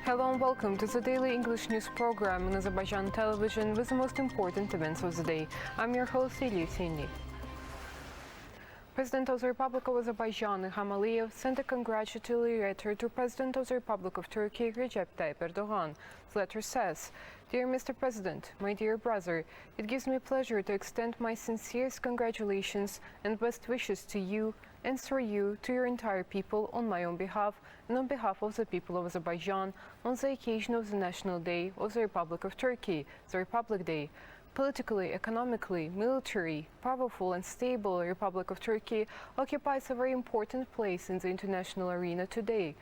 Hello and welcome to the daily English news program on Azərbaycan Television with the most important events of the day. I'm your host, İlham. President of the Republic of Azerbaijan, İlham Aliyev, sent a congratulatory letter to President of the Republic of Turkey, Recep Tayyip Erdogan. The letter says, "Dear Mr. President, my dear brother, it gives me pleasure to extend my sincerest congratulations and best wishes to you and through you to your entire people on my own behalf and on behalf of the people of Azerbaijan on the occasion of the National Day of the Republic of Turkey, the Republic Day. Politically, economically, military, powerful and stable Republic of Turkey occupies a very important place in the international arena today.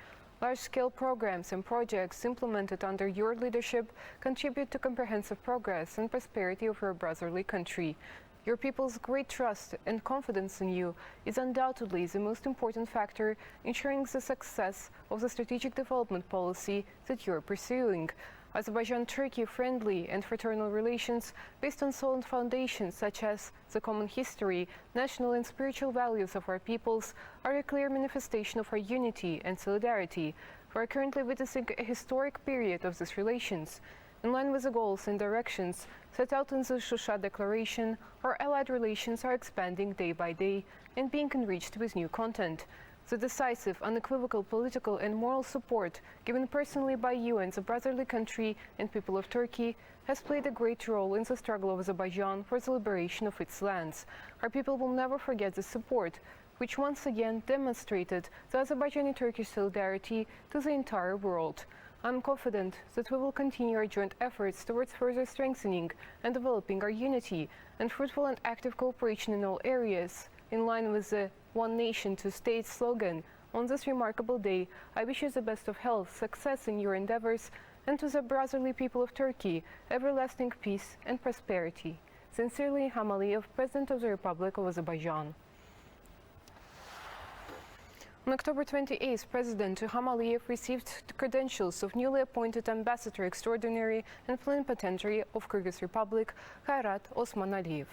Large-scale programs and projects implemented under your leadership contribute to comprehensive progress and prosperity of your brotherly country. Your people's great trust and confidence in you is undoubtedly the most important factor ensuring the success of the strategic development policy that you are pursuing. Azerbaijan-Turkey friendly and fraternal relations based on solid foundations such as the common history, national and spiritual values of our peoples are a clear manifestation of our unity and solidarity. We are currently witnessing a historic period of these relations. In line with the goals and directions set out in the Shusha Declaration, our allied relations are expanding day by day and being enriched with new content. The decisive, unequivocal political and moral support given personally by you and the brotherly country and people of Turkey has played a great role in the struggle of Azerbaijan for the liberation of its lands. Our people will never forget the support, which once again demonstrated the Azerbaijani-Turkish solidarity to the entire world. I'm confident that we will continue our joint efforts towards further strengthening and developing our unity and fruitful and active cooperation in all areas. In line with the One Nation, Two States slogan, on this remarkable day, I wish you the best of health, success in your endeavors, and to the brotherly people of Turkey, everlasting peace and prosperity. Sincerely, İlham Aliyev, President of the Republic of Azerbaijan. On October 28th, President İlham Aliyev received the credentials of newly appointed Ambassador Extraordinary and Plenipotentiary of Kyrgyz Republic, Kairat Osman Aliyev.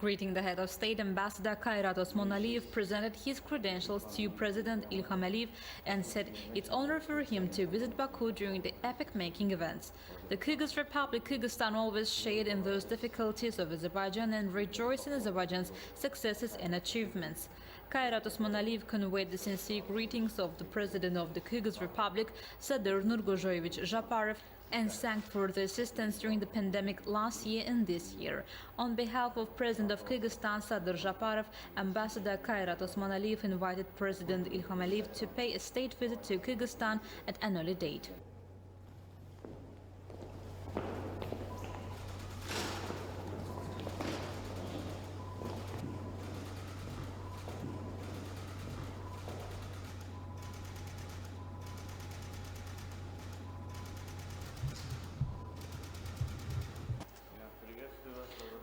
Greeting the head of state, Ambassador Kairat Osman Aliyev presented his credentials to President İlham Aliyev and said it's honor for him to visit Baku during the epoch-making events. The Kyrgyz Republic, Kyrgyzstan, always shared in those difficulties of Azerbaijan and rejoiced in Azerbaijan's successes and achievements. Kairat Osman Aliyev conveyed the sincere greetings of the President of the Kyrgyz Republic, Sadyr Nurgozhoyevich Japarov, and thanked for the assistance during the pandemic last year and this year. On behalf of President of Kyrgyzstan, Sadyr Japarov, Ambassador Kairat Osman Aliyev invited President İlham Aliyev to pay a state visit to Kyrgyzstan at an early date.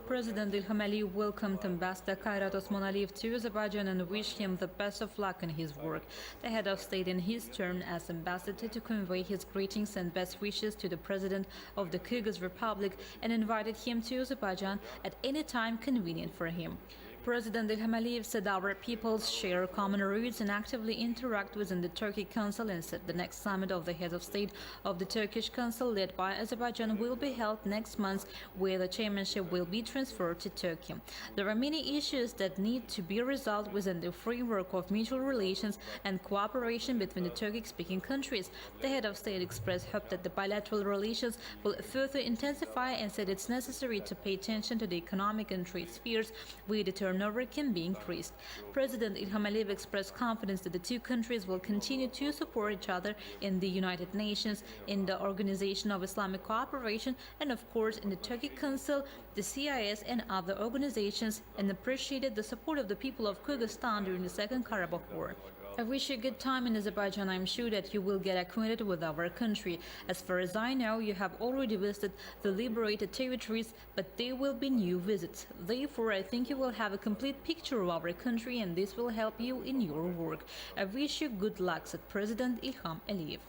President İlham Aliyev welcomed Ambassador Kairat Osman Aliyev to Azerbaijan and wished him the best of luck in his work. The head of state in his turn as ambassador to convey his greetings and best wishes to the President of the Kyrgyz Republic and invited him to Azerbaijan at any time convenient for him. President İlham Aliyev said our peoples share common roots and actively interact within the Turkey Council and said the next summit of the heads of state of the Turkish Council led by Azerbaijan will be held next month where the chairmanship will be transferred to Turkey. There are many issues that need to be resolved within the framework of mutual relations and cooperation between the Turkic-speaking countries. The head of state expressed hope that the bilateral relations will further intensify and said it's necessary to pay attention to the economic and trade spheres where the turnover can be increased. President İlham Aliyev expressed confidence that the two countries will continue to support each other in the United Nations, in the Organization of Islamic Cooperation, and of course in the Turkey Council, the CIS and other organizations, and appreciated the support of the people of Kyrgyzstan during the Second Karabakh War. I wish you a good time in Azerbaijan. I'm sure that you will get acquainted with our country. As far as I know, you have already visited the liberated territories, but there will be new visits. Therefore, I think you will have a complete picture of our country and this will help you in your work. I wish you good luck, said President İlham Aliyev.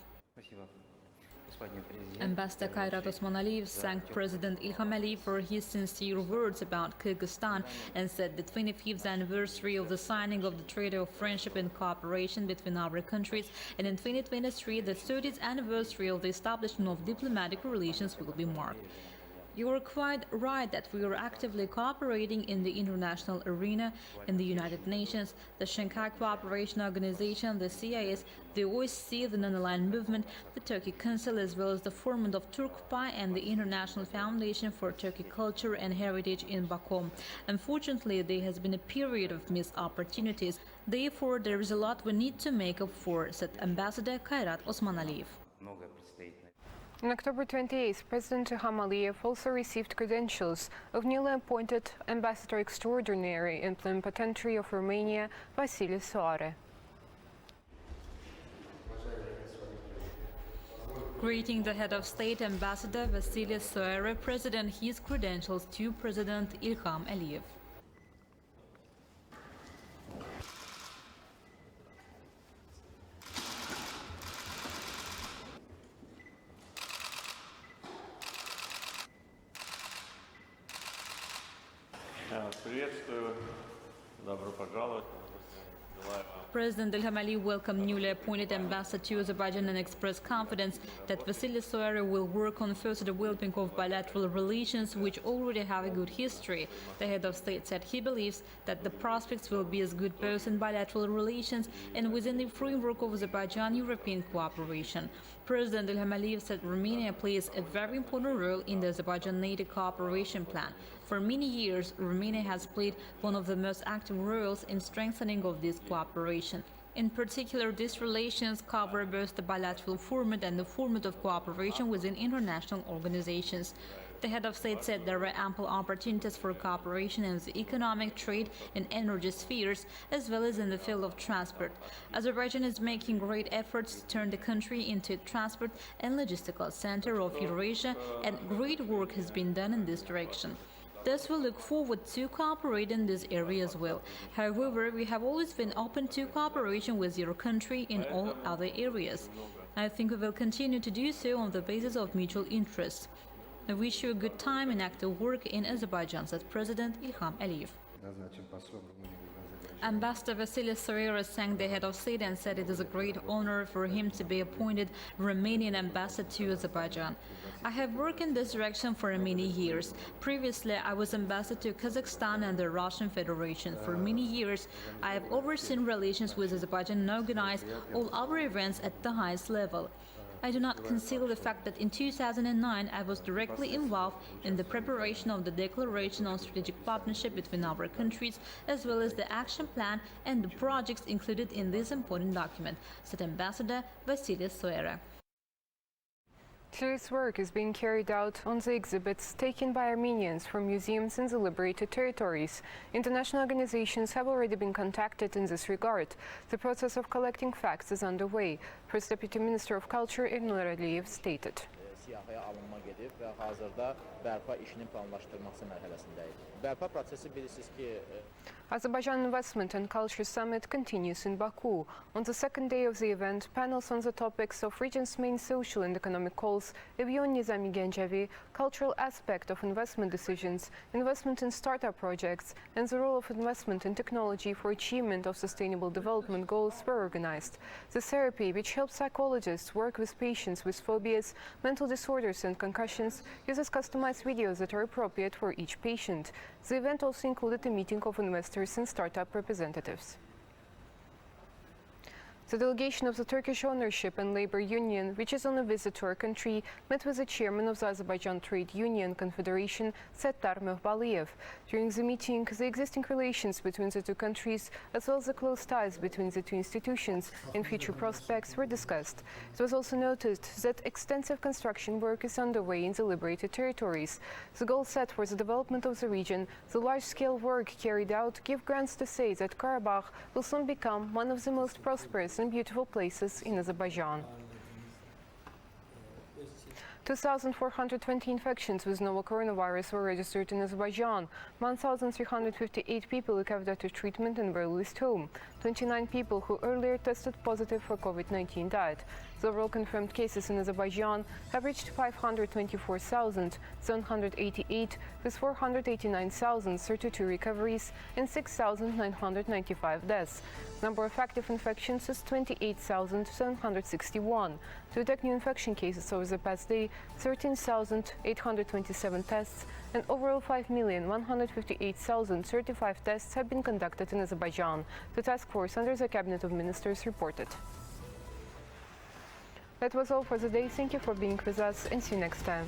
Ambassador Kairat Osmanaliyev thanked President Ilham Aliyev for his sincere words about Kyrgyzstan and said the 25th anniversary of the signing of the Treaty of Friendship and Cooperation between our countries, and in 2023 the 30th anniversary of the establishment of diplomatic relations will be marked. You are quite right that we are actively cooperating in the international arena, in the United Nations, the Shanghai Cooperation Organization, the CIS, the OSCE, the Non-Aligned Movement, the Turkey Council, as well as the Forum of Turkpay and the International Foundation for Turkey Culture and Heritage in Baku. Unfortunately, there has been a period of missed opportunities. Therefore, there is a lot we need to make up for, said Ambassador Kairat Osmanaliyev. On October 28th, President Ilham Aliyev also received credentials of newly appointed Ambassador Extraordinary and Plenipotentiary of Romania, Vasile Soare. Greeting the head of state, Ambassador Vasile Soare presented his credentials to President Ilham Aliyev. Приветствую, добро пожаловать. President Ilham Aliyev welcomed newly appointed ambassador to Azerbaijan and expressed confidence that Vasile Soare will work on further developing of bilateral relations, which already have a good history. The head of state said he believes that the prospects will be as good both in bilateral relations and within the framework of Azerbaijan-European cooperation. President Ilham Aliyev said Romania plays a very important role in the Azerbaijan-NATO cooperation plan. For many years, Romania has played one of the most active roles in strengthening of this cooperation. In particular, these relations cover both the bilateral format and the format of cooperation within international organizations. The head of state said there are ample opportunities for cooperation in the economic, trade and energy spheres, as well as in the field of transport. Azerbaijan is making great efforts to turn the country into a transport and logistical center of Eurasia, and great work has been done in this direction. Thus, we look forward to cooperate in this area as well. However, we have always been open to cooperation with your country in all other areas. I think we will continue to do so on the basis of mutual interest. I wish you a good time and active work in Azerbaijan, said President Ilham Aliyev. Ambassador Vasile Soare thanked the head of state and said it is a great honor for him to be appointed Romanian ambassador to Azerbaijan. I have worked in this direction for many years. Previously, I was ambassador to Kazakhstan and the Russian Federation. For many years, I have overseen relations with Azerbaijan and organized all our events at the highest level. I do not conceal the fact that in 2009 I was directly involved in the preparation of the Declaration on Strategic Partnership between our countries, as well as the action plan and the projects included in this important document, said Ambassador Vasile Soare. Today's work is being carried out on the exhibits taken by Armenians from museums in the liberated territories. International organizations have already been contacted in this regard. The process of collecting facts is underway, First Deputy Minister of Culture Ilnur Aliyev stated. Siyahıya alınma gedib və hazırda bərpa işinin planlaşdırılması mərhələsindəyik. Bərpa prosesi bilirsiniz ki, Azerbaijan Investment and Culture Summit continues in Baku. On the second day of the event, panels on the topics of region's main social and economic goals, Evion Nizami Gencevi, cultural aspect of investment decisions, investment in startup projects, and the role of investment in technology for achievement of sustainable development goals were organized. The therapy, which helps psychologists work with patients with phobias, mental disorders and concussions, uses customized videos that are appropriate for each patient. The event also included a meeting of investors and startup representatives. The delegation of the Turkish Ownership and Labor Union, which is on a visit to our country, met with the chairman of the Azerbaijan Trade Union Confederation, Settar Mehbaliyev. During the meeting, the existing relations between the two countries, as well as the close ties between the two institutions and future prospects were discussed. It was also noted that extensive construction work is underway in the liberated territories. The goal set for the development of the region, the large-scale work carried out, give grounds to say that Karabakh will soon become one of the most prosperous and beautiful places in Azerbaijan. 2,420 infections with novel coronavirus were registered in Azerbaijan. 1,358 people recovered after treatment and were released home. 29 people who earlier tested positive for COVID-19 died. The overall confirmed cases in Azerbaijan have reached 524,788, with 489,032 recoveries and 6,995 deaths. Number of active infections is 28,761. To detect new infection cases over the past day, 13,827 tests and overall 5,158,035 tests have been conducted in Azerbaijan, the task force under the Cabinet of Ministers reported. That was all for the day. Thank you for being with us and see you next time.